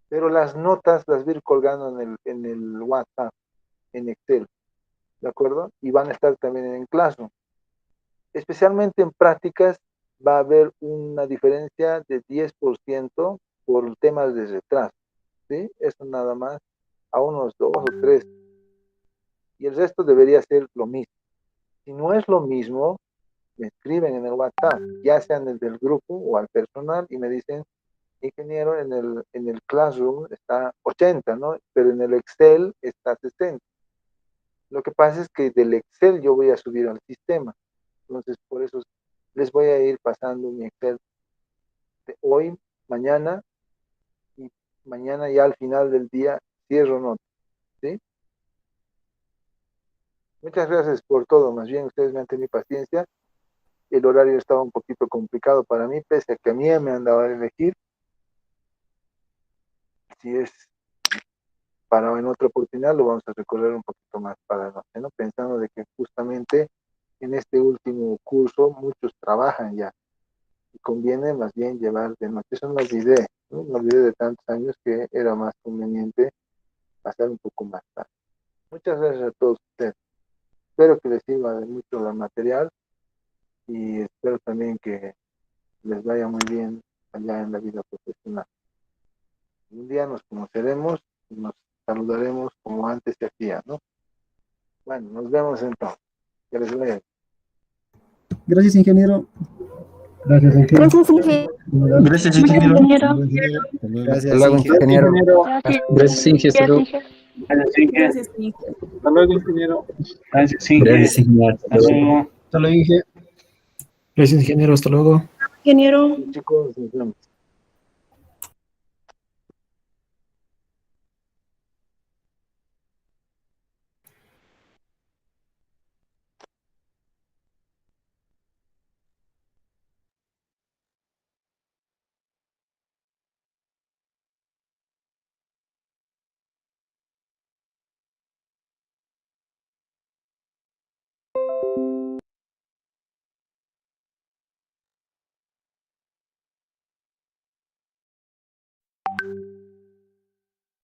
pero las notas las voy a ir colgando en el WhatsApp, en Excel, ¿de acuerdo? Y van a estar también en Classroom. Especialmente en prácticas va a haber una diferencia de 10% por temas de retraso, ¿sí? Eso nada más, a unos 2 o 3. Y el resto debería ser lo mismo. Si no es lo mismo, me escriben en el WhatsApp, ya sea en el del grupo o al personal, y me dicen, ingeniero, en el Classroom está 80, ¿no? Pero en el Excel está 60. Lo que pasa es que del Excel yo voy a subir al sistema. Entonces, por eso les voy a ir pasando mi Excel de hoy, mañana, y mañana ya al final del día cierro nota, ¿sí? Muchas gracias por todo, más bien ustedes me han tenido paciencia. El horario estaba un poquito complicado para mí, pese a que a mí me han dado a elegir. Si es para en otra oportunidad, lo vamos a recorrer un poquito más para la noche, ¿no? Pensando de que justamente en este último curso muchos trabajan ya. Y conviene más bien llevar de noche. Eso me olvidé, ¿no? Me olvidé de tantos años que era más conveniente pasar un poco más tarde. Muchas gracias a todos ustedes. Espero que les sirva de mucho el material y espero también que les vaya muy bien allá en la vida profesional. Un día nos conoceremos y nos saludaremos como antes se hacía, ¿no? Bueno, nos vemos entonces. Que les vaya. Gracias, ingeniero. Gracias, ingeniero. Gracias, Gracias, ingeniero. ingeniero. Hasta luego, ingeniero. Gracias, Inge. Hasta luego. Gracias, Inge. Gracias, Inge. Hasta luego, ingeniero. Gracias, Inge. Gracias, ingeniero. Hasta luego. Hasta luego, Inge. Gracias, ingeniero. Hasta luego. Ingeniero. Chicos, nos vemos.